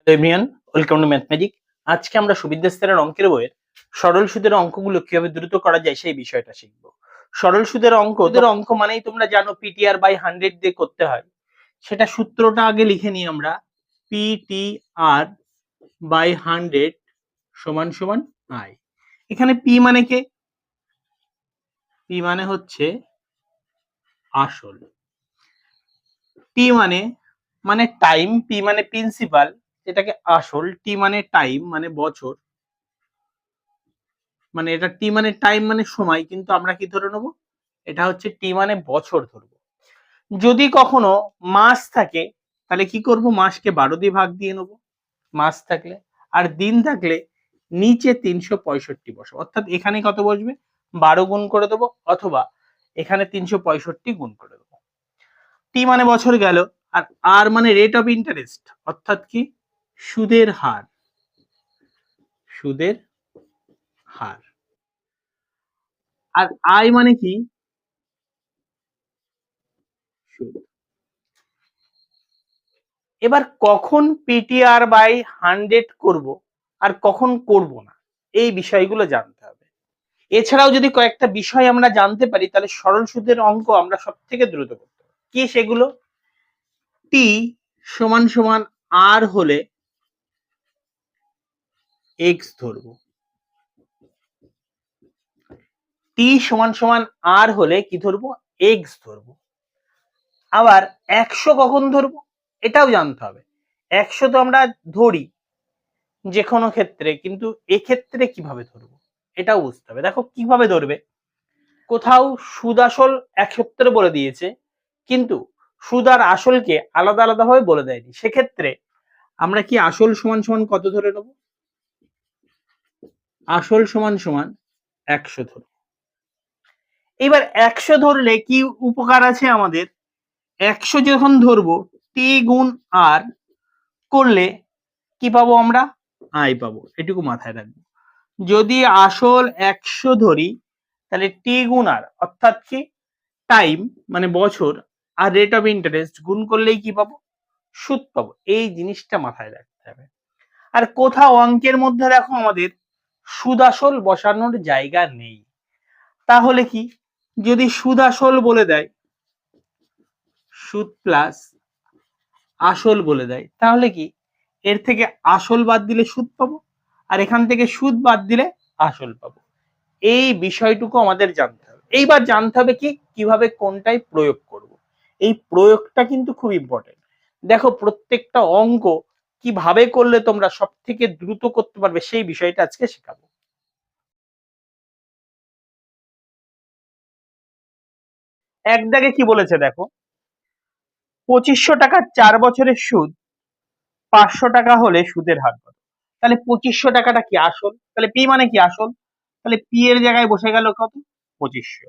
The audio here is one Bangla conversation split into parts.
Everyone, welcome to mathematic. আজকে আমরা সুবিদ্যা স্তরের অঙ্কের বইয়ের সরল সুদের অঙ্কগুলো কিভাবে দ্রুত করা যায় সেই বিষয়টা শিখবো। সরল সুদের অঙ্ক মানেই তোমরা জানো পিটিআর বাই 100 দিয়ে করতে হয়। সেটা সূত্রটা আগে লিখে নিই আমরা। পিটিআর বাই 100 সমান সমান আই। এখানে পি মানে কে? পি মানে হচ্ছে আসল। টি মানে টাইম, পি মানে প্রিন্সিপাল, এটাকে আসল। টি মানে টাইম মানে বছর, মানে এটা টি মানে টাইম মানে সময়, কিন্তু আমরা কি ধরে নেবো? এটা হচ্ছে টি মানে বছর ধরবো। যদি কখনো মাস থাকে তাহলে কি করব? মাসকে 12 দিয়ে ভাগ দিয়ে নেবো মাস থাকলে, আর দিন থাকলে নিচে 365 বসাবো। অর্থাৎ এখানে কত বসবে? 12 গুণ করে দেবো, অথবা এখানে 365 গুণ করে দেবো। টি মানে বছর গেল, আর আর মানে রেট অফ ইন্টারেস্ট, অর্থাৎ কি? সুদের হার। সুদের হার। আর আই মানে কি? সুদ। এবার কখন পিটিআর বাই 100 করব আর কখন করব না, এই বিষয়গুলো জানতে হবে। এছাড়াও যদি কয়েকটা বিষয় আমরা জানতে পারি তাহলে সরল সুদের অঙ্ক আমরা সব থেকে দ্রুত করতে পারি। কি সেগুলো? টি সমান সমান আর হলে এক্স ধরবো। টি সমান সমান আর হলে কি ধরবো? এক্স ধরবো। আবার 100 কখন ধরবো এটাও জানতে হবে। 100 তো আমরা ধরি যে কোনো ক্ষেত্রে, কিন্তু এক্ষেত্রে কিভাবে ধরবো এটাও বুঝতে হবে। দেখো কিভাবে ধরবে। কোথাও সুদ আসল এক সূত্রে বলে দিয়েছে, কিন্তু সুদ আর আসলকে আলাদা আলাদা ভাবে বলে দেয়নি। সেক্ষেত্রে আমরা কি আসল সমান সমান কত ধরে নেব? আসল সমান সমান 100 ধরব। এবার 100 ধরলে কি উপকার আছে আমাদের? 100 যখন ধরবো টি গুণ আর করলে কি পাবো? আমরা আই পাবো। এটুকু মাথায় রাখবো। যদি আসল 100 ধরি তাহলে টি গুণ আর, অর্থাৎ কি? টাইম মানে বছর, আর রেট অফ ইন্টারেস্ট গুণ করলেই কি পাবো? সুদ পাবো। এই জিনিসটা মাথায় রাখতে হবে। আর কোথাও অঙ্কের মধ্যে দেখো আমাদের সুদ আসল বসানোর জায়গা নেই। তাহলে কি? যদি সুদ আসল বলে দেয়, সুদ প্লাস আসল বলে দেয়, তাহলে কি এর থেকে আসল বাদ দিলে সুদ পাবো, আর এখান থেকে সুদ বাদ দিলে আসল পাবো। এই বিষয়টুকু আমাদের জানতে হবে। এইবার জানতে হবে কি কিভাবে কোনটাই প্রয়োগ করব। এই প্রয়োগটা কিন্তু খুব ইম্পর্টেন্ট। দেখো প্রত্যেকটা অঙ্ক কিভাবে করলে তোমরা সব থেকে দ্রুত করতে পারবে সেই বিষয়টা আজকে শেখাবো। এক দাগে কি বলেছে দেখো, 2500 টাকা 4 বছরের সুদ 500 টাকা হলে সুদের হার কত? তাহলে 2500 টাকাটা কি আসল? তাহলে পি মানে কি? আসল। তাহলে পি এর জায়গায় বসে গেল কত? 2500।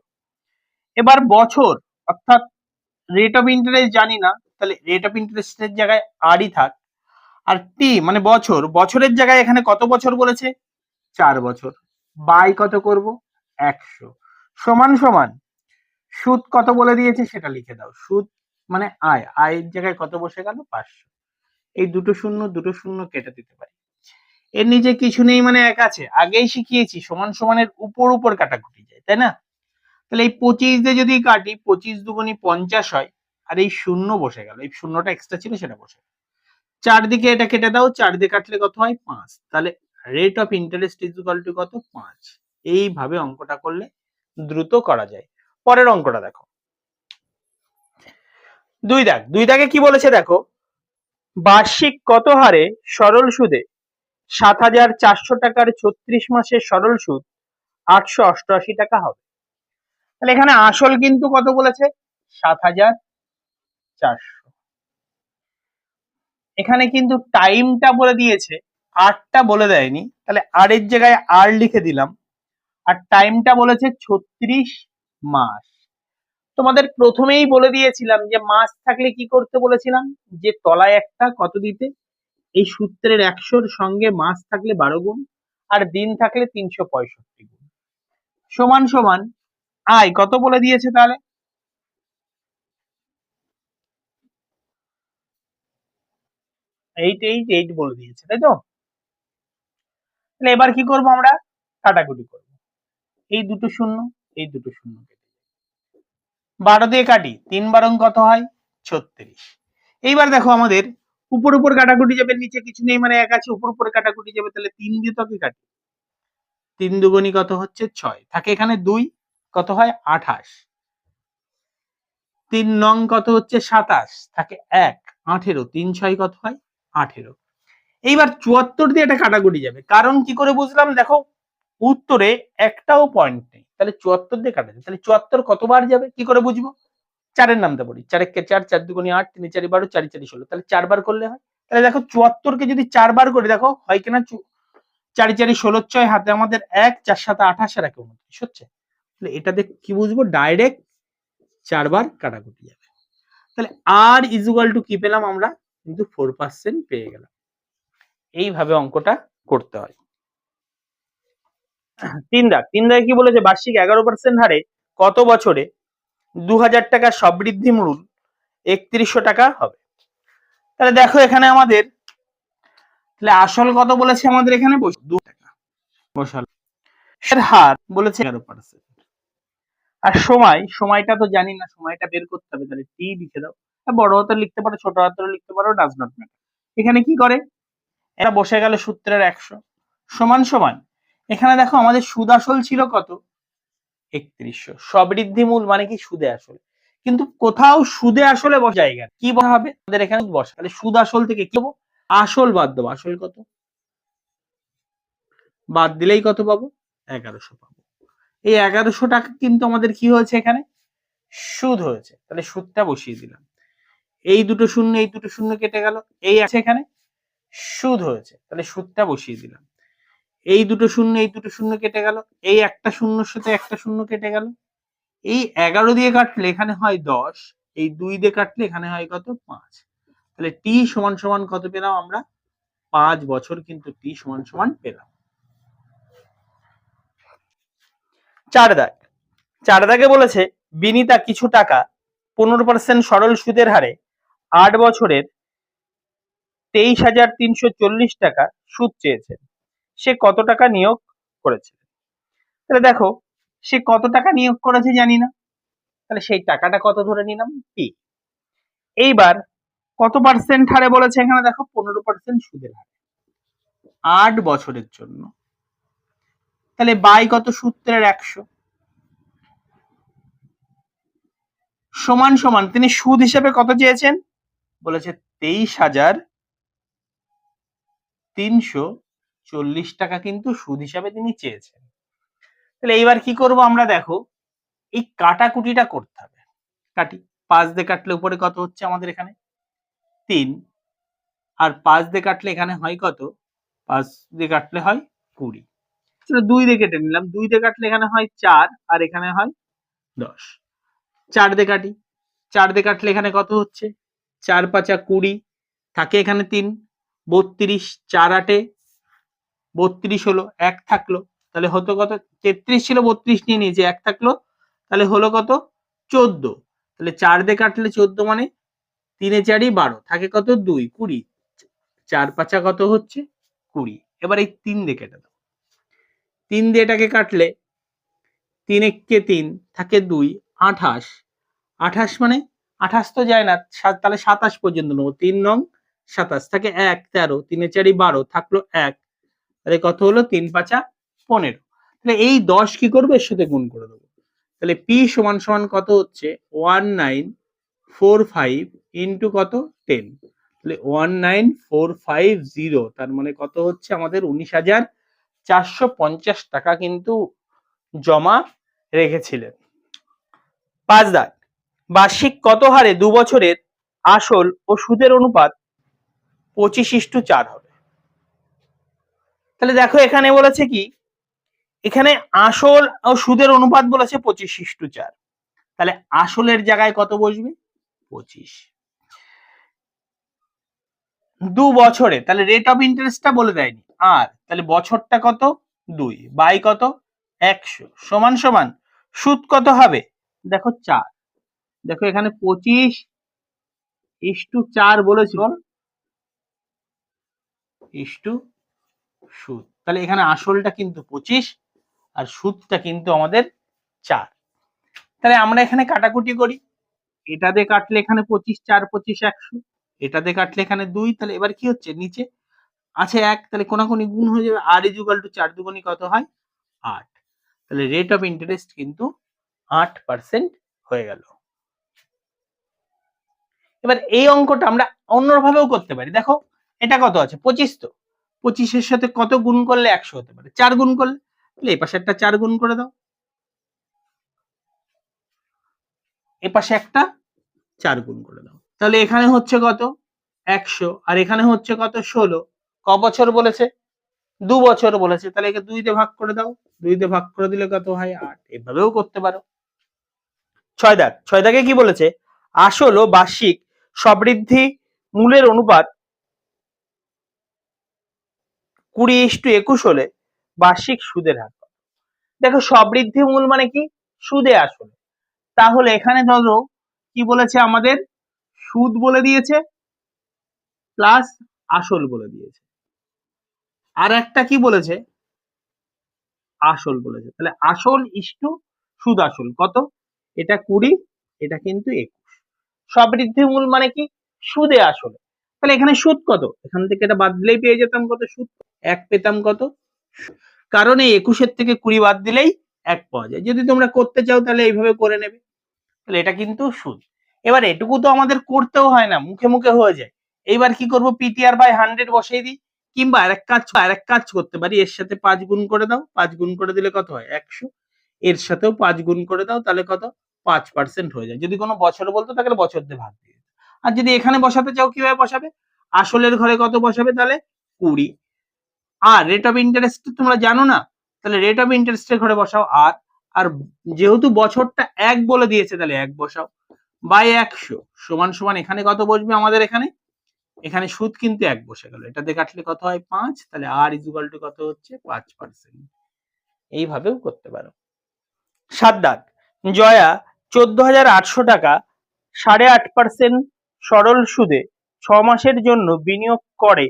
এবার বছর, অর্থাৎ রেট অফ ইন্টারেস্ট জানি না, তাহলে রেট অফ ইন্টারেস্টের জায়গায় আরই থাক। আর টি মানে বছর, বছরের জায়গায় এখানে কত বছর বলেছে? 4 বছর। বাই কত করব? 100 সমান সমান সুদ কত বলে দিয়েছে সেটা লিখে দাও। সুদ মানে আয়, আয়ের জায়গায় কত বসে গেল? 500। এই দুটো শূন্য দুটো শূন্য কেটে দিতে পারি। এর নিচে কিছু নেই মানে এক আছে। আগেই শিখিয়েছি সমান সমানের উপর উপর কাটাকুটি যায়, তাই না? তাহলে এই 25 দিয়ে যদি কাটি, 25 দুগুণী 50 হয়, আর এই শূন্য বসে গেল, এই শূন্যটা এক্সট্রা ছিল সেটা বসে গেল। চারদিকে এটা কেটে দাও, 4 দিয়ে কাটলে কত হয়? 5। তাহলে rate of interest is equal to কত? 5। এইভাবে অঙ্কটা করলে দ্রুত করা যায়। পরের অঙ্কটা দেখো, দুই দাগে কি বলেছে দেখো, বার্ষিক কত হারে সরল সুদে 7,400 টাকার 36 মাসের সরল সুদ 888 টাকা হবে। তাহলে এখানে আসল কিন্তু কত বলেছে? 7,400। এখানে কিন্তু টাইমটা বলে দিয়েছে, আরটা বলে দেয়নি। তাহলে আর এর জায়গায় আর লিখে দিলাম, আর টাইমটা বলেছে 36 মাস। তোমাদের প্রথমেই বলে দিয়েছিলাম যে মাস থাকলে কি করতে বলেছিলাম, যে তলায় একটা কত দিতে, এই সূত্রের 100-র সঙ্গে মাস থাকলে 12 গুণ, আর দিন থাকলে 365 গুণ, সমান সমান আয় কত বলে দিয়েছে তাহলে? 8 বলে দিয়েছে, তাই তো? তাহলে এবার কি করব আমরা? কাটাকুটি করব। এই দুটো শূন্য, এই দুটো শূন্য, 12 দিয়ে কাটি, 3 বারং কত হয়? 36। এইবার দেখো আমাদের উপর উপর কাটাকুটি যাবে, নিচে কিছু নেই মানে 1 আছে, উপর উপর কাটাকুটি যাবে, তাহলে 3 দিয়ে তো কি কাটি? 3 দুগুণী কত হচ্ছে? 6, থাকে এখানে 2, কত হয়? 28। 3 নং কত হচ্ছে? 27, থাকে 1, 18, 3 6 কত হয়? 18। এইবার 74 দিয়ে এটা কাটাকুটি যাবে, কারণ কি করে বুঝলাম? দেখো উত্তরে একটাও পয়েন্ট নেই, তাহলে 74 দিয়ে কাটা যাবে। তাহলে 74 কতবার যাবে কি করে বুঝবো? 4 এর নামতে পারি, 4 একে 4, 4 দুগুণী 8, 3 4 12, 4 4 16, তাহলে 4 বার করলে হয়। তাহলে দেখো 74 কে যদি 4 বার করি, দেখো হয় কিনা? 4 4 16, 6 হাতে আমাদের 1, 4 7 28 আর 1 29 হচ্ছে। তাহলে এটাতে কি বুঝবো? ডাইরেক্ট 4 বার কাটাকুটি যাবে। তাহলে আর ইজ ইকুয়াল টু কি পেলাম আমরা? কিন্তু 4% পেয়ে গেলাম। এইভাবে অঙ্কটা করতে হয়। 3 দাগে কি বলেছে? বার্ষিক 11% হারে কত বছরে 2000 টাকার সবৃদ্ধি মূল 3100 টাকা হবে? তাহলে দেখো এখানে আমাদের, তাহলে আসল কত বলেছে আমাদের? এখানে 2 টাকা বসাল, এর হার বলেছে 11%, আর সময়টা তো জানি না, সময়টা বের করতে হবে, তাহলে টি লিখে দাও। বড় হাতে লিখতে পারো, ছোট হাতে লিখতে পারো, ডাজ নট ম্যাটার। এখানে কি করে? এটা বসে গেল সূত্রের 100 সমান সমান, এখানে দেখো আমাদের সুদ আসল ছিল কত? 3100। সবৃদ্ধি মূল মানে কি? সুদে আসল, কিন্তু কোথাও সুদে আসলে বসে জায়গা কি বলা হবে? আমাদের এখানে বসা, তাহলে সুদ আসল থেকে কি দেবো? আসল বাদ দেবো। আসল কত? বাদ দিলেই কত পাবো? 1100 পাবো। এই 1100 টাকা কিন্তু আমাদের কি হয়েছে? এখানে সুদ হয়েছে, তাহলে সুদটা বসিয়ে দিলাম। এই দুটো শূন্য, এই দুটো শূন্য কেটে গেল, এই আছে এখানে সুদ হয়েছে, তাহলে সুদটা বসিয়ে দিলাম। এই দুটো শূন্য, এই দুটো শূন্য কেটে গেল, এই একটা শূন্যর সাথে একটা শূন্য কেটে গেল, এই 11 দিয়ে কাটলে এখানে হয় 10, এই 2 দিয়ে কাটলে এখানে হয় কত? 5। তাহলে টি সমান সমান কত পেলাম আমরা? 5 বছর কিন্তু টি সমান সমান পেলাম। 4 দাগে বলেছে বিনিতা কিছু টাকা 15% সরল সুদের হারে 8 বছরের 23,340 টাকা সুদ চেয়েছেন, সে কত টাকা নিয়োগ করেছে? তাহলে দেখো সে কত টাকা নিয়োগ করেছে জানি না, তাহলে সেই টাকাটা কত ধরে নিলাম? পি। এইবার কত পার্সেন্ট হারে বলেছে? এখানে দেখো 15% সুদের হারে 8 বছরের জন্য, তাহলে বাই কত? সূত্রের 100 সমান সমান, তিনি সুদ হিসেবে কত চেয়েছেন? বলেছে 23,340 টাকা কিন্তু সুদ হিসাবে তিনি চেয়েছেন। তাহলে এইবার কি করব আমরা? দেখো এই কাটাকুটিটা করতে হবে। কাটি, 5 দিয়ে কাটলে উপরে কত হচ্ছে আমাদের? এখানে 3, আর 5 দিয়ে কাটলে এখানে হয় কত? 5 দিয়ে কাটলে হয় 20। 2 দিয়ে কেটে নিলাম, 2 দিয়ে কাটলে এখানে হয় 4, আর এখানে হয় 10। 4 দিয়ে কাটি, 4 দিয়ে কাটলে এখানে কত হচ্ছে? 4 5 20, থাকে এখানে 3, 32, 4 8 32 হলো, 1 থাকলো, তাহলে হতো কত? 33 ছিল, 32 নিয়ে নিয়েছে, 1 থাকলো, তাহলে হলো কত? 14। তাহলে 4 দিয়ে কাটলে 14 মানে 3 এ 4 12, থাকে কত? 2 20, 4 5 কত হচ্ছে? 20। এবার এই 3 দিয়ে কেটে দাও, 3 দিয়ে এটাকে কাটলে 3 একে 3, থাকে 2 28, 28 মানে 28 তো যায় না, তাহলে 27 পর্যন্ত নেবো। 3 নং 27, থাকে 1 13, 3 এ 4 12, থাকলো 1, তাহলে কত হলো? 3 5 15। তাহলে এই 10 কি করবো? এর সাথে গুণ করে দেবো, তাহলে পি সমান সমান কত হচ্ছে? 1945 ইন্টু কত? 10, তাহলে 19450, তার মানে কত হচ্ছে আমাদের? 19,450 টাকা কিন্তু জমা রেখেছিলেন। 5 দাগ, বার্ষিক কত হারে 2 বছরের আসল ও সুদের অনুপাত 25:4 হবে? তাহলে দেখো এখানে বলেছে কি? এখানে আসল ও সুদের অনুপাত বলেছে 25:4, তাহলে আসলের জায়গায় কত বসবে? 25। 2 বছরে, তাহলে রেট অফ ইন্টারেস্টটা বলে দেয়নি, আর তাহলে বছরটা কত? 2 বাই কত? 100 সমান সমান সুদ কত হবে? দেখো 4, দেখো এখানে 25:4 বলেছিল, ইস টু সুদ। তাহলে এখানে আসলটা কিন্তু 25 আর সুদটা কিন্তু আমাদের 4। তাহলে আমরা এখানে কাটাকুটি করি, এটা দিয়ে কাটলে এখানে 25, 4 25 100, এটা দিয়ে কাটলে এখানে 2। তাহলে এবার কি হচ্ছে, নিচে আছে 1, তাহলে কোনাকুনি গুণ হয়ে যাবে, আর ইকুয়াল টু 4 দুগুণি কত হয় 8। তাহলে রেট অফ ইন্টারেস্ট কিন্তু 8% হয়ে গেল। এবার এই অঙ্কটা আমরা অন্যভাবেও করতে পারি। দেখো এটা কত আছে 25, তো 25-এর সাথে কত গুণ করলে 100 হতে পারে, 4 গুণ করলে। তাহলে এই পাশে একটা 4 গুণ করে দাও, এ পাশে একটা 4 গুণ করে দাও। তাহলে এখানে হচ্ছে কত 100, আর এখানে হচ্ছে কত 16। ক বছর বলেছে, 2 বছর বলেছে, তাহলে একে 2 দিয়ে ভাগ করে দাও, 2 দিয়ে ভাগ করে দিলে কত হয় 8। এভাবেও করতে পারো। 6 দাগে কি বলেছে, আসল ও বার্ষিক সবৃদ্ধি মূলের অনুপাত 20:21 হলে বার্ষিক সুদের হার। দেখো সবৃদ্ধি মূল মানে কি, সুদে আসলে। তাহলে এখানে ধরো কি বলেছে আমাদের, সুদ বলে দিয়েছে প্লাস আসল বলে দিয়েছে, আর একটা কি বলেছে, আসল বলেছে। তাহলে আসল ইস্টু সুদ আসল কত, এটা 20, এটা কিন্তু 21। সবৃদ্ধি মূল মানে কি, সুদে আসলে। তাহলে এখানে সুদ কত, এখান থেকে এটা বাদ দিলেই পেয়ে যেতাম কত, সুদ 1 পেতাম কত, কারণ এই 21-এর থেকে 20 বাদ দিলেই 1 পাওয়া যায়। যদি তোমরা করতে চাও তাহলে এইভাবে করে নেবে। তাহলে এটা কিন্তু সুদ। এবার এটুকু তো আমাদের করতেও হয় না, মুখে মুখে হয়ে যায়। এইবার কি করব, পিটিআর বাই 100 বসিয়ে দিই, কিংবা আরেক কাজ করতে পারি, এর সাথে 5 গুণ করে দাও, 5 গুণ করে দিলে কত হয় 100, এর সাথেও 5 গুণ করে দাও, তাহলে কত 5% হয়ে যায়। যদি কোনো বছর বলতো তাহলে বছর দিয়ে ভাগ দিয়ে, আর যদি এখানে বসাতে চাও কিভাবে বসাবে, আসলের ঘরে কত বসাবে, তাহলে 20। আর রেট অফ ইন্টারেস্ট তোমরা জানো না, তাহলে রেট অফ ইন্টারেস্টের ঘরে বসাও আর, আর যেহেতু বছরটা 1 বলে দিয়েছে তাহলে 1 বসাও, বাই 100 সমান সমান এখানে কত বসবে আমাদের, এখানে এখানে সুদ কিন্তু 1 বসে গেল, এটা দিয়ে কাটলে কত হয় 5, তাহলে আর ইকুয়াল টু কত হচ্ছে 5%। এইভাবেও করতে পারো। 7 দাগ, জয়া 14,800 টাকা 8.5% সরল সুদে 6 মাসের জন্য বিনিয়োগ করে,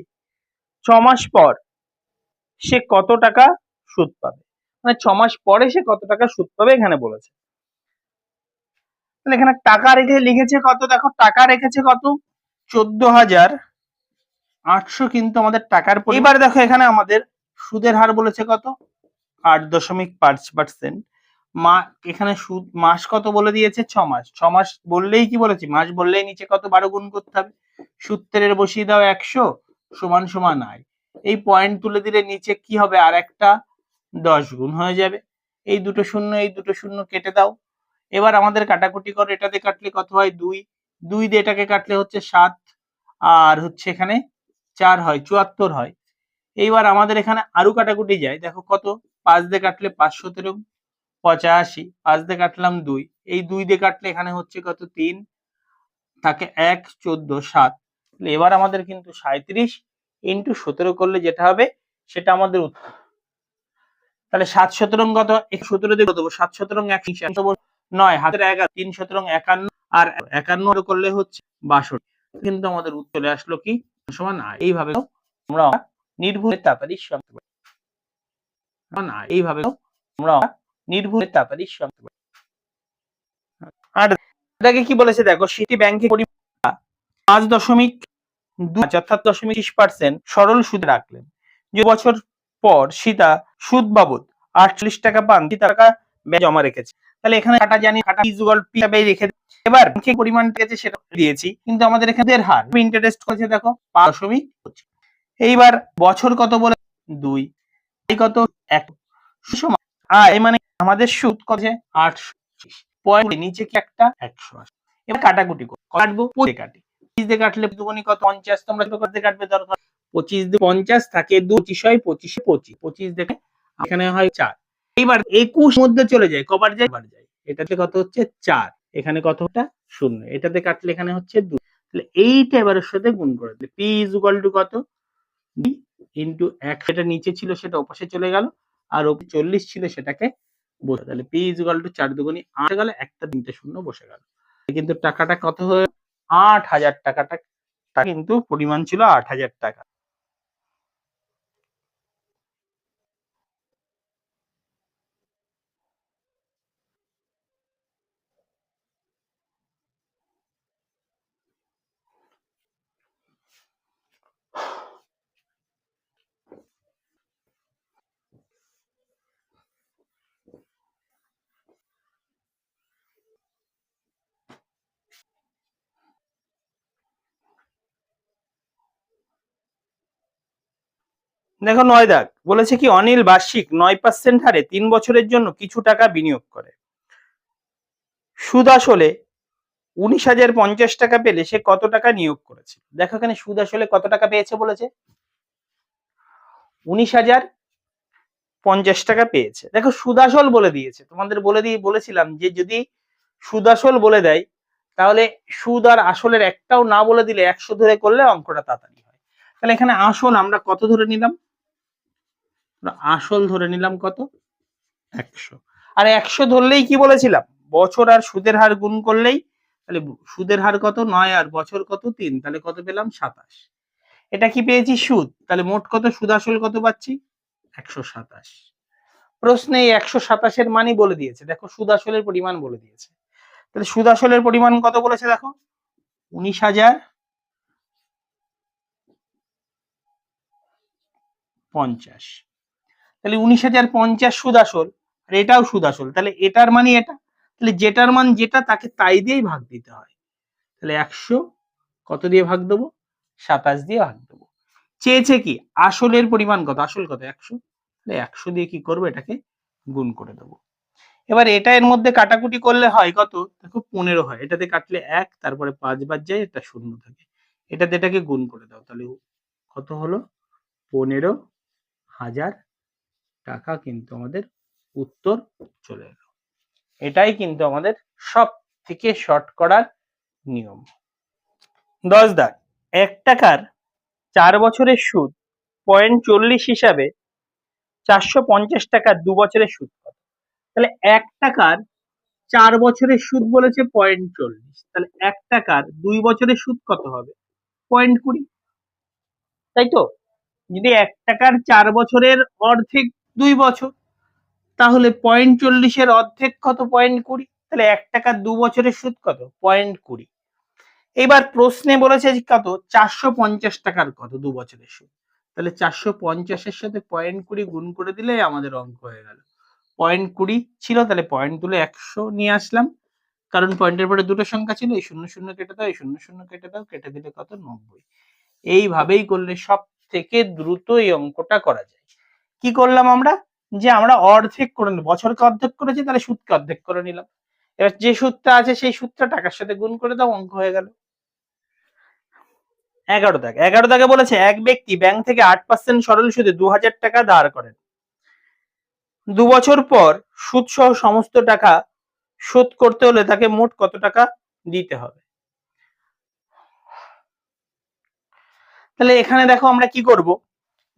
6 মাস পর সে কত টাকা সুদ পাবে, মানে 6 মাস পরে সে কত টাকা সুদ পাবে এখানে বলেছে। তাহলে এখানে টাকা রেখে লিখেছে কত, দেখো টাকা রেখেছে কত 14,800, কিন্তু আমাদের টাকার পরিমাণ। এবার দেখো এখানে আমাদের সুদের হার বলেছে কত 8.5%। এখানে সুদ মাস কত বলে দিয়েছে 6 মাস, 6 মাস বললেই কি বলেছি, মাস বললেই নিচে কত 12 গুণ করতে হবে, সূত্রের বসিয়ে দাও 100 সমান সমান আয়, এই পয়েন্ট তুলে দিলে নিচে কি হবে আর একটা 10 গুণ হয়ে যাবে, এই দুটো শূন্য এই দুটো শূন্য কেটে দাও। এবার আমাদের কাটাকুটি করে, এটাতে কাটলে কত হয় 2, 2 দিয়ে এটাকে কাটলে হচ্ছে 7, আর হচ্ছে এখানে 4 হয় 74 হয়। এইবার আমাদের এখানে আরো কাটাকুটি যায়, দেখো কত 5 দিয়ে কাটলে 517 85, 5 দিয়ে কাটলাম 2, এই 2 দিয়ে কাটলে এখানে হচ্ছে কত 3, থাকে 1 14 7। এবার আমাদের কিন্তু 37 ইন্টু 17 করলে যেটা হবে সেটা আমাদের উত্তর। তাহলে 7 17 কত, 17 দিয়ে কত 7 17 9, হাতের 11 3 17 51, আর 51 করলে হচ্ছে 62, কিন্তু আমাদের উত্তর চলে আসলো কি সমান আয়। এইভাবে আমরা নির্ভুল তাড়াতাড়ি সমাধান করতে পারি, এইভাবে আমরা নির্ভুল তাড়াতাড়ি সমাধান করতে পারি। আর এটাকে কি বলেছে দেখো, সিটি ব্যাংকে 5.2 অর্থাৎ 0.30% সরল সুদ রাখলেন, যে বছর পর সীতা সুদ বাবদ 48 টাকা পান, টাকা জমা রেখেছে। তাহলে এখানে কাটা জানি, কাটা ইকুয়াল পি হিসাবে রেখে, এবার কি পরিমাণ পেয়েছে সেটা দিয়েছি, কিন্তু আমাদের এখানে এর হার ইন্টারেস্ট করেছে দেখো 5.25। এইবার বছর কত বলে 2, এই কত 1 সমান আয়, মানে আমাদের সুদ কত 800, পয়েন্ট নিচে কি একটা 180। এবার কাটাকুটি কাটবো, কাটি 25 দিয়ে কাটলে দুগুনি কত 50, তোমরা করতে কাটবে দরকার 25 দিয়ে 50 থাকে 2 25 হয় 25 25 দেখে এখানে হয় 4। এইবার 21 মধ্যে চলে যায়, কবার যায় বার যায়, এটাতে কত হচ্ছে 4, এখানে কতটা 0, এটাতে কাটলে এখানে হচ্ছে 2। তাহলে এইটা এবারের সাথে গুণ করে দিলে p কত 2 ইনটু 1, সেটা নিচে ছিল সেটা ওপাশে চলে গেল, আর ওপরে 40 ছিল সেটাকে বসে, তাহলে p 4 দুগুনি 8 গেল, একটা 3টে শূন্য বসে গেল, কিন্তু টাকাটা কত হয়ে 8,000 টাকাটা কিন্তু পরিমাণ ছিল 8,000 টাকা। দেখো 9 দাগ বলেছে কি অনিল বার্ষিক 9% হারে 3 বছরের জন্য কিছু টাকা বিনিয়োগ করে, সুদ আসলে 19,050 টাকা পেলে সে কত টাকা নিয়োগ করেছে। দেখো এখানে সুদ আসলে কত টাকা পেয়েছে বলেছে, 19,050 টাকা পেয়েছে। দেখো সুদ আসল বলে দিয়েছে, তোমাদের বলেছিলাম যে যদি সুদ আসল বলে দেয় তাহলে সুদ আর আসলের একটাও না বলে দিলে 100 ধরে করলে অঙ্কটা তাড়াতাড়ি হয়। তাহলে এখানে আসল আমরা কত ধরে নিলাম, আসল ধরে নিলাম কত, 100। আর 100 ধরলেই কি বলেছিলাম, বছর আর সুদের হার গুণ করলেই, তাহলে সুদের হার কত 9 আর বছর কত 3, তাহলে কত পেলাম 27। এটা কি পেয়েছি সুদ, তাহলে মোট কত সুদ আসল কত পাচ্ছি 127। প্রশ্নে এই 127 এর মানই বলে দিয়েছে, দেখো সুদ আসলের পরিমাণ বলে দিয়েছে। তাহলে সুদ আসলের পরিমাণ কত বলেছে দেখো 19,050। তাহলে 19,050 সুদ আসল আর এটাও সুদ আসল, তাহলে এটার মানে এটা, তাহলে যেটার মান যেটা তাকে তাই দিয়েই ভাগ দিতে হয়। তাহলে 100 কত দিয়ে ভাগ দেবো, 27 দিয়ে ভাগ দেবো। চেয়েছে কি আসলের পরিমাণ কত, আসল কত 100, তাহলে 100 দিয়ে কি করবো এটাকে গুণ করে দেবো। এবার এটা এর মধ্যে কাটাকুটি করলে হয় কত, দেখো 15 হয়, এটাতে কাটলে 1, তারপরে 5 বাদ যায়, এটা শূন্য থাকে, এটাতে এটাকে গুণ করে দাও, তাহলে কত হলো 15,000 টাকা কিন্তু আমাদের উত্তর চলে এলো। এটাই কিন্তু আমাদের সব থেকে শর্ট করার নিয়ম। 10 দাগ 1 টাকার 4 বছরের সুদ 0.40 হিসাবে 450 টাকার 2 বছরের সুদ কত। তাহলে 1 টাকার 4 বছরের সুদ বলেছে 0.40, তাহলে 1 টাকার 2 বছরের সুদ কত হবে 0.20, তাই তো। যদি 1 টাকার 4 বছরের অর্ধেক 2 বছর, তাহলে 0.40 এর অর্ধেক কত 0.20, তাহলে 1 টাকার 2 বছরের সুদ কত 0.20। এবার প্রশ্নে বলেছে কত 450 টাকার কত 2 বছরের সুদ, তাহলে 450 এর সাথে 0.20 গুণ করে দিলে আমাদের অঙ্ক হয়ে গেল। 0.20 ছিল, তাহলে পয়েন্ট তুলে 100 নিয়ে আসলাম, কারণ পয়েন্টের পরে দুটো সংখ্যা ছিল, এই 00 কেটে দাও, এই 00 কেটে দাও, কেটে দিলে কত 90। এইভাবেই করলে সব থেকে দ্রুত এই অঙ্কটা করা যায়। কি করলাম আমরা, যে আমরা অর্ধেক করে নিলাম, বছরকে অর্ধেক করেছি তাহলে সুদকে অর্ধেক করে নিলাম, এবার যে সুদটা আছে সেই সুদটা টাকার সাথে গুণ করে দাও, অঙ্ক হয়ে গেল। 11 দাগে বলেছে এক ব্যক্তি ব্যাংক থেকে 8% সরল সুদে 2,000 টাকা ধার করেন, 2 বছর পর সুদ সহ সমস্ত টাকা শোধ করতে হলে তাকে মোট কত টাকা দিতে হবে। তাহলে এখানে দেখো আমরা কি করব,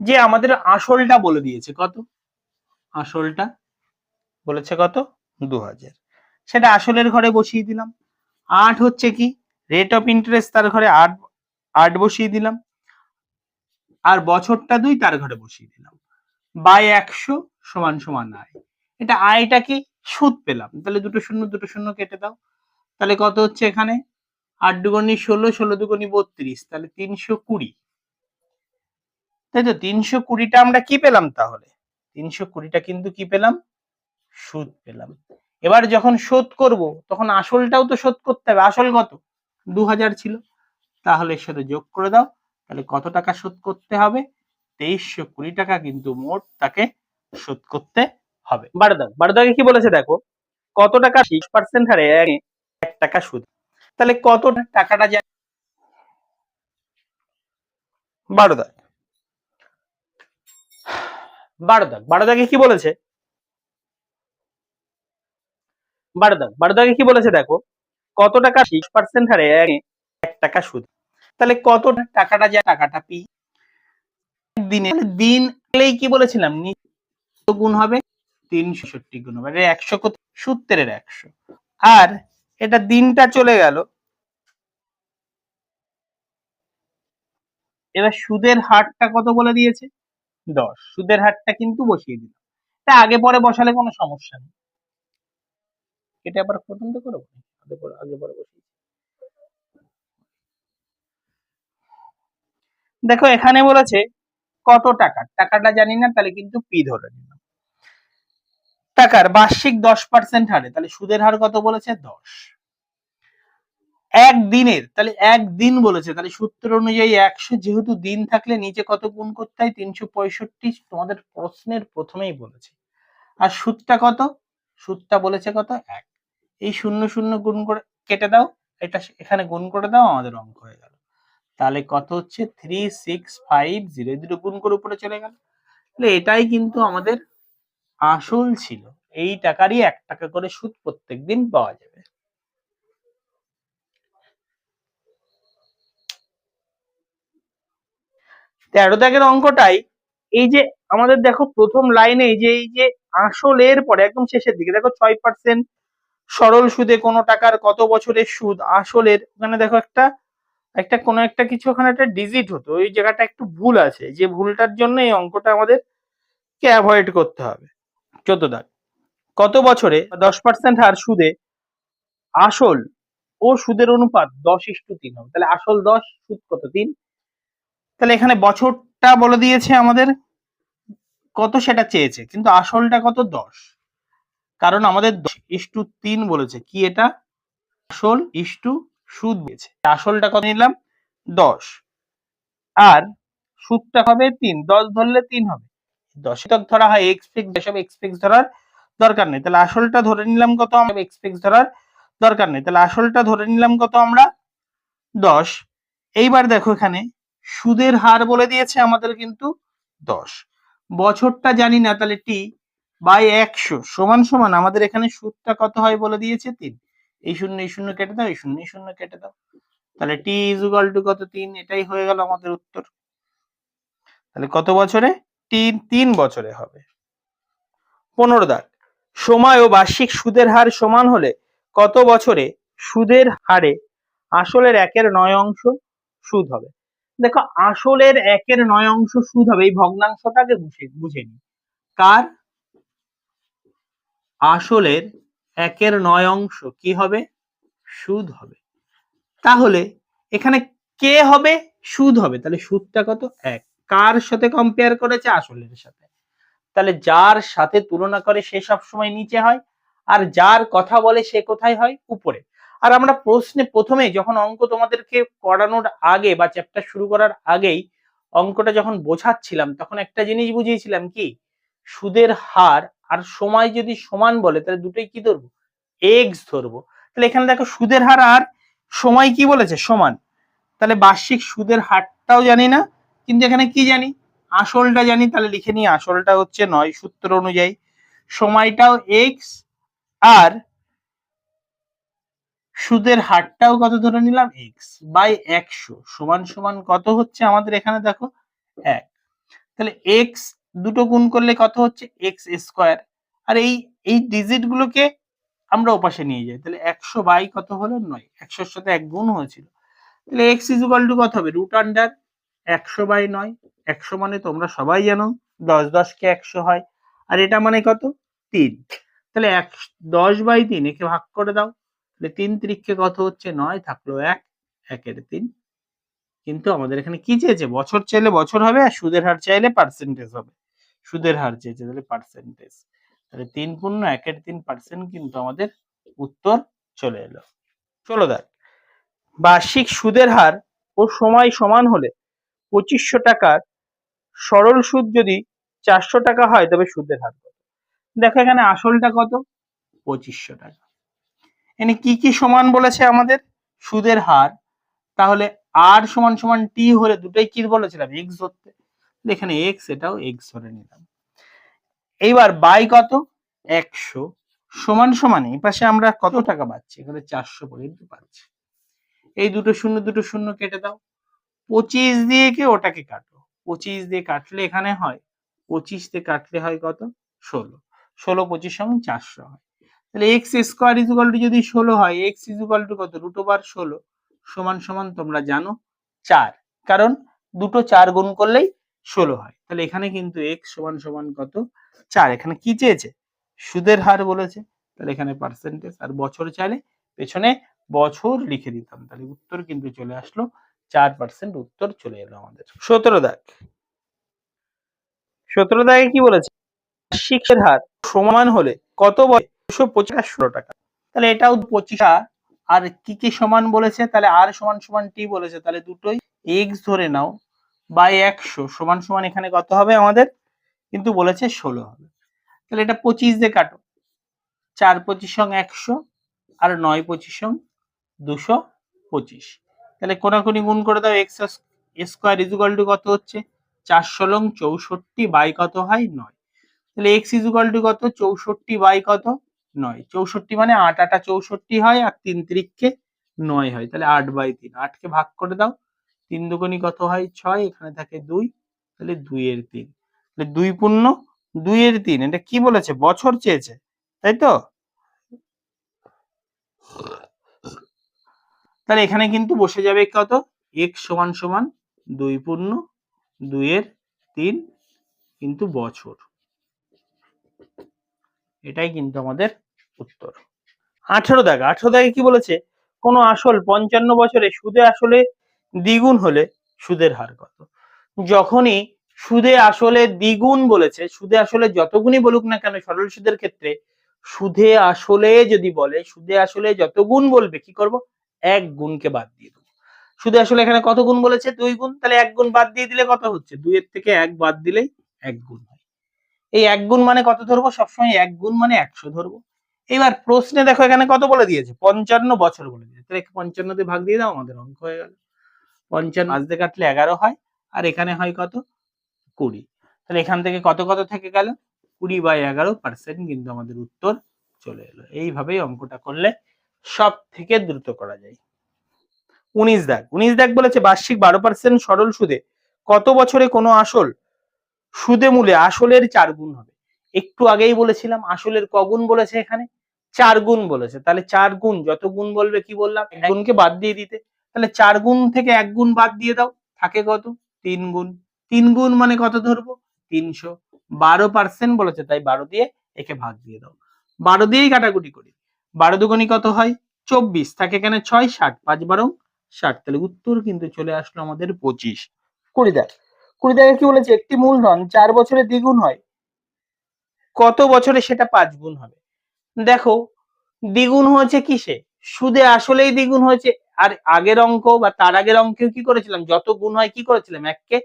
যে আমাদের আসলটা বলে দিয়েছে কত, আসলটা বলেছে কত 2,000, সেটা আসলের ঘরে বসিয়ে দিলাম। 8 হচ্ছে কি রেট অফ ইন্টারেস্ট, তার ঘরে 8 বসিয়ে দিলাম, আর বছরটা 2 তার ঘরে বসিয়ে দিলাম, বাই 100 সমান সমান আয়। এটা আয়টা কি সুদ পেলাম, তাহলে দুটো শূন্য কেটে দাও, তাহলে কত হচ্ছে এখানে 8 দুগুণি 16, 16 দুগুণি 32, তাহলে 320, তাই তো। 320টা আমরা কি পেলাম, তাহলে 320টা কিন্তু কি পেলাম, সুদ পেলাম। এবার যখন শোধ করব তখন আসলটাও তো শোধ করতে হবে, আসল কত 2,000 ছিল, তাহলে এর সাথে যোগ করে দাও, তাহলে কত টাকা শোধ করতে হবে 2320 টাকা কিন্তু মোট তাকে শোধ করতে হবে। 12 দাগে কি বলেছে দেখো, কত টাকা 6% হারে 1 টাকা সুদ, তাহলে কত টাকাটা যায় 12 দাগ 12 দাগে কি বলেছে, 12 দাগে কি বলেছে দেখো, কত টাকা 6% হারে 1 টাকা সুদ, তাহলে কত টাকাটা যায়, টাকাটা পি দিনে, দিন এলেই কি বলেছিলাম নিত্য গুণ হবে 366 গুণ হবে, 100 কত সূত্রের 100, আর এটা দিনটা চলে গেল। এবার সুদের হারটা কত বলে দিয়েছে 10, সুদের হারটা কিন্তু বসিয়ে দিলাম, তা আগে পরে বসালে কোনো সমস্যা নেই, এটা আবার প্রথম থেকে করবো, আগে পরে বসিয়ে। দেখো এখানে বলেছে কত টাকা, টাকাটা জানি না, তাহলে কিন্তু পি ধরে নিলাম। টাকার বার্ষিক 10% হারে, তাহলে সুদের হার কত বলেছে 10, একদিনের, তাহলে একদিন বলেছে, তাহলে সূত্র অনুযায়ী 100 যেহেতু দিন থাকলে নিচে কত গুণ করতে হয় 365, তোমাদের প্রশ্নের প্রথমেই বলেছে। আর সুদটা কত, সুদটা বলেছে কত 1, এই শূন্য শূন্য গুণ করে কেটে দাও, এটা এখানে গুণ করে দাও, আমাদের অঙ্ক হয়ে গেল। তাহলে কত হচ্ছে 3650, দুটো গুণ করে উপরে চলে গেল। তাহলে এটাই কিন্তু আমাদের আসল ছিল, এই টাকারই 1 টাকা করে সুদ প্রত্যেকদিন পাওয়া যাবে। 13 দাগের অঙ্কটাই, এই যে আমাদের দেখো প্রথম লাইনে এই যে আসলের পরে একদম শেষের দিকে দেখো 6% সরল সুদে কোনো টাকার কত বছরের সুদ, আসলের ওখানে দেখো একটা একটা কোনো একটা কিছু ওখানে একটা ডিজিট হতো, ওই জায়গাটা একটু ভুল আছে, যে ভুলটার জন্য এই অঙ্কটা আমাদের কে অ্যাভয়েড করতে হবে। 14 দাগ, কত বছরে 10% হার সুদে আসল ও সুদের অনুপাত 10:3 হবে, তাহলে আসল 10, সুদ কত 3, তাহলে এখানে বছরটা বলে দিয়েছে আমাদের কত সেটা চেয়েছে, কিন্তু আসলটা কত 10, কারণ আমাদের 10:3 বলেছে, কি এটা আসল ইস্টু সুদ দিয়েছে, আসলটা কত নিলাম 10 আর সুদটা হবে 3, 10 ধরলে 3 হবে, 10 তক ধরা হয়, এসব এক্সপেক্ট ধরার দরকার নেই, তাহলে আসলটা ধরে নিলাম কত, আমরা এক্সপেক্ট ধরার দরকার নেই, তাহলে আসলটা ধরে নিলাম কত আমরা 10। এইবার দেখো এখানে সুদের হার বলে দিয়েছে আমাদের কিন্তু 10, বছরটা জানি না, তাহলে টি বাই 100 সমান সমান আমাদের এখানে সুদটা কত হয় বলে দিয়েছে 3, এই শূন্য কেটে দাও, এই শূন্য কেটে দাও, তাহলে টি ইজ ইকুয়াল টু কত 3, এটাই হয়ে গেল আমাদের উত্তর। তাহলে কত বছরে, 3 বছরে হবে। 15 দাগ, সময় ও বার্ষিক সুদের হার সমান হলে কত বছরে সুদের হারে আসলের 1/9 সুদ হবে। দেখো আসলের 1/9 সুদ হবে, এই ভগ্নাংশটাকে বুঝে নি, কার আসলের 1/9 কি হবে সুদ হবে, তাহলে এখানে কে হবে সুদ হবে, তাহলে সুদটা কত 1, কার সাথে কম্পেয়ার করেছে আসলের সাথে, তাহলে যার সাথে তুলনা করে সে সব সময় নিচে হয়, আর যার কথা বলে সে কোথায় হয় উপরে। আর আমরা প্রশ্নে প্রথমে যখন অঙ্ক তোমাদেরকে করানোর আগে বা চ্যাপ্টার শুরু করার আগেই অঙ্কটা যখন বোঝাচ্ছিলাম তখন একটা জিনিস বুঝিয়েছিলাম, কি সুদের হার আর সময় যদি সমান বলে তাহলে দুটোই কি ধরবো, এক্স ধরবো। তাহলে এখানে দেখো সুদের হার আর সময় কি বলেছে সমান, তাহলে বার্ষিক সুদের হারটাও জানি না, কিন্তু এখানে কি জানি আসলটা জানি, তাহলে লিখে নিই আসলটা হচ্ছে 9 সূত্র অনুযায়ী, সময়টাও এক্স আর সুদের হারটাও কত ধরে নিলাম এক্স বাই 100 সমান সমান কত হচ্ছে আমাদের এখানে দেখো 1, তাহলে এক্স দুটো গুণ করলে কত হচ্ছে এক্স স্কোয়ার, আর এই ডিজিট গুলোকে আমরা ওপাশে নিয়ে যাই, তাহলে 100 বাই কত হলো 9, 100 সাথে 1 গুণ হয়েছিল, তাহলে এক্স ইজ ইকুয়াল টু কত হবে রুট আন্ডার 100 বাই 9, 100 মানে তোমরা সবাই জানো 10 10 কে 100 হয়, আর এটা মানে কত 3, তাহলে 10 বাই 3 একে ভাগ করে দাও, তাহলে 3 3 কত হচ্ছে 9, থাকলো 1, 1 এর 3, কিন্তু আমাদের এখানে কি চেয়েছে বছর চাইলে বছর হবে, আর সুদের হার চাইলে পার্সেন্টেজ হবে, সুদের হার চেয়েছে তাহলে পার্সেন্টেজ, তাহলে 3 পূর্ণ 1 এর 3% কিন্তু আমাদের উত্তর চলে এলো। 16 দেখ, বার্ষিক সুদের হার ও সময় সমান হলে 2500 টাকার সরল সুদ যদি 400 টাকা হয় তবে সুদের হার কত। দেখো এখানে আসলটা কত 2500 টাকা, এখানে কি কি সমান বলেছে আমাদের সুদের হার, তাহলে আর সমান সমান টি হলে দুটোই কি বলেছিলাম এক্স ধরতে, এখানে এক্স এটাও এক্স ধরে নিলাম। এইবার বাই কত 100 সমান সমান এই পাশে আমরা কত টাকা পাচ্ছি, এখানে 400 পর্যন্ত পাচ্ছি, এই দুটো শূন্য কেটে দাও, 25 দিয়ে কে ওটাকে কাটো, 25 দিয়ে কাটলে এখানে হয় 25 দিয়ে কাটলে হয় কত 16, 16 25 সমান 400 হয়, তাহলে x square is equal to যদি 16 হয়, এক্স ইজ ইকুয়াল টু কত রুট ওভার 16 সমান সমান তোমরা জানো 4, কারণ দুটো 4 গুণ করলেই 16 হয়, তাহলে এখানে কিন্তু এক্স সমান সমান কত 4, এখানে কি চেয়েছে সুদের হার বলেছে, তাহলে এখানে পার্সেন্টেজ, আর বছর চাইলে পেছনে বছর লিখে দিতাম, তাহলে উত্তর কিন্তু চলে আসলো 4% উত্তর চলে এলো আমাদের। 17 দাগ, 17 দাগে কি বলেছে বার্ষিকের হার সমান হলে কত বছর 225 16 টাকা, তাহলে এটাও 25 আর কি কি সমান বলেছে, তাহলে আর সমান সমান টি বলেছে, তাহলে দুটোই এক্স ধরে নাও বাই 100 সমান সমান এখানে কত হবে আমাদের, কিন্তু বলেছে 16 হবে। তাহলে এটা 25 দিয়ে কাটো, 4 25 100 আর 9 25 225, তাহলে কোনাকুনি গুণ করে দাও, এক্স স্কোয়ার ইজুকাল টু কত হচ্ছে 4 ষোলং 64 বাই কত হয় 9, তাহলে এক্স ইজুকাল টু কত 64 বাই কত 9, 64 মানে 8 8 64 হয় আর 3 3 9 হয়, তাহলে 8 বাই 3, 8 কে ভাগ করে দাও, 3 দুগুণি কত হয় 6, এখানে থাকে 2, তাহলে 2 এর 3, তাহলে 2 পূর্ণ 2 এর 3, এটা কি বলেছে বছর চেয়েছে, তাই তো? তাহলে এখানে কিন্তু বসে যাবে কত x সমান সমান 2 পূর্ণ 2 এর 3 কিন্তু বছর, এটাই কিন্তু আমাদের উত্তর। 18 দাগ, 18 দাগে কি বলেছে, কোন আসল 55 বছরে সুদে আসলে দ্বিগুণ হলে সুদের হার কত। যখনই সুদে আসলে দ্বিগুণ বলেছে, সুদে আসলে যতগুণই বলুক না কেন সরল সুদের ক্ষেত্রে, সুদে আসলে যদি বলে, সুদে আসলে যত গুণ বলবে কি করব, এক গুণকে বাদ দিয়ে দেবো। সুদে আসলে এখানে কত গুণ বলেছে 2 গুণ, তাহলে এক গুণ বাদ দিয়ে দিলে কত হচ্ছে, 2 এর থেকে 1 বাদ দিলেই 1 গুণ হয়। এই 1 গুণ মানে কত ধরবো, সবসময় 1 গুণ মানে 100 ধরবো। এবার প্রশ্নে দেখো এখানে কত বলে দিয়েছে, 55 বছর বলে দিয়েছে, তাহলে 55 দিয়ে ভাগ দিয়ে দাও, আমাদের অঙ্ক হয়ে গেল। 55 5 দিয়ে কাটলে 11 হয়, আর এখানে হয় কত 20, তাহলে এখান থেকে কত কত থেকে গেল 20/11% কিন্তু আমাদের উত্তর চলে এলো। এইভাবেই অঙ্কটা করলে সব থেকে দ্রুত করা যায়। 19 দাগ, 19 দাগ বলেছে বার্ষিক 12% সরল সুদে কত বছরে কোনো আসল সুদে মূলে আসলের 4 গুণ হবে। একটু আগেই বলেছিলাম আসলের কগুণ বলেছে, এখানে 4 গুণ বলেছে, তাহলে 4 গুণ যত গুণ বলবে কি বললাম, এক গুণকে বাদ দিয়ে দিতে, তাহলে 4 গুণ থেকে 1 গুণ বাদ দিয়ে দাও, থাকে কত 3 গুণ, 3 গুণ মানে কত ধরবো 300, 12% বলেছে তাই 12 দিয়ে একে ভাগ দিয়ে দাও, 12 দিয়েই কাটাকুটি করি, 12 দুগুণি কত হয় 24, থাকে এখানে 6 60, 5 12 60, তাহলে উত্তর কিন্তু চলে আসলো আমাদের 25। 20 দাগ, 20 দাগে কি বলেছে, একটি মূলধন 4 বছরে দ্বিগুণ হয়, কত বছরে সেটা 5 গুণ হবে। দেখো দ্বিগুণ হয়েছে কিসে, সুদে আসলেই দ্বিগুণ হয়েছে, আর আগের অঙ্ক বা তার আগের অঙ্কে কি করেছিলাম, যত গুণ হয় কি করেছিলাম এককে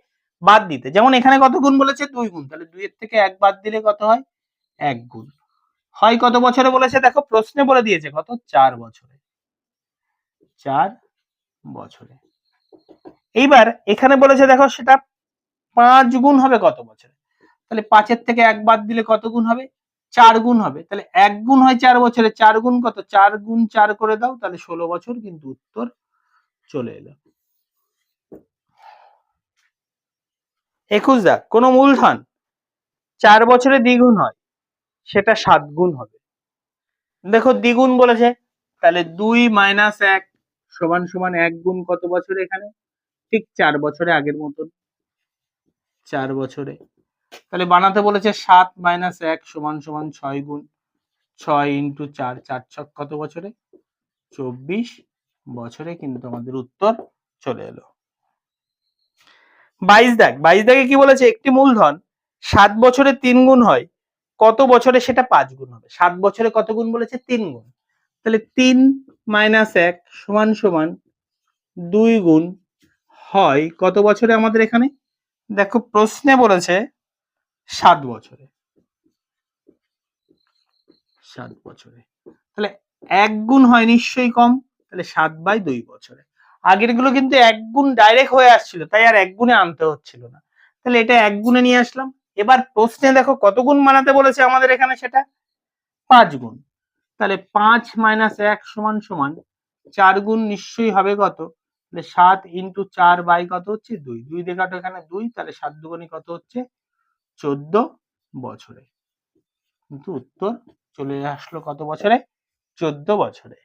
বাদ দিতে, যেমন এখানে কত গুণ বলেছে 2 গুণ, তাহলে 2 এর থেকে 1 বাদ দিলে কত হয় 1 গুণ হয়, কত বছরে বলেছে দেখো প্রশ্নে বলে দিয়েছে কত 4 বছরে, 4 বছরে। এইবার এখানে বলেছে দেখো সেটা 5 গুণ হবে কত বছরে, তাহলে 5 এর থেকে 1 বাদ দিলে কত গুণ হবে 4 গুণ হবে, তাহলে 1 গুণ হয় 4 বছরে, 4 গুণ কত 4 গুণ 4 করে দাও, তাহলে 16 বছর কিন্তু উত্তর চলে এলো। 21 দাগ, কোন মূলধন 4 বছরে দ্বিগুণ হয় সেটা 7 গুণ হবে। দেখো দ্বিগুণ বলেছে, তাহলে 2 মাইনাস 1 সমান সমান 1 গুণ কত বছরে, এখানে ঠিক 4 বছরে, আগের মতন 4 বছরে, তাহলে বানাতে বলেছে 7 মাইনাস 1 সমান সমান 6 গুণ, 6 ইন্টু 4, 4 ছক কত বছরে 24 বছরে কিন্তু আমাদের উত্তর চলে এলো। 22 দাগ, 22 দাগে কি বলেছে, একটি মূলধন 7 বছরে 3 গুণ হয়, কত বছরে সেটা 5 গুণ হবে। 7 বছরে কত গুণ বলেছে 3 গুণ, তাহলে 3 মাইনাস 1 সমান সমান 2 গুণ হয় কত বছরে আমাদের, এখানে দেখো প্রশ্নে বলেছে 7 বছরে, 7 বছরে, তাহলে 1 গুণ হয় নিশ্চয়ই কম, তাহলে 7/2 বছরে। আগের গুলো কিন্তু 1 গুণ ডাইরেক্ট হয়ে আসছিল, তাই আর 1 গুণে আনতে হচ্ছিল না, তাহলে এটা 1 গুণে নিয়ে আসলাম। এবার প্রশ্নে দেখো কত গুণ বানাতে বলেছে আমাদের, এখানে সেটা 5 গুণ, তাহলে 5 মাইনাস 1 সমান সমান 4 গুণ নিশ্চয়ই হবে কত, তাহলে 7 ইন্টু 4 বাই কত হচ্ছে 2, 2 দিয়ে কাটো এখানে 2, তাহলে 7 দুগুণে কত হচ্ছে 14 বছরে, কিন্তু উত্তর চলে আসলো কত বছরে 14 বছরে।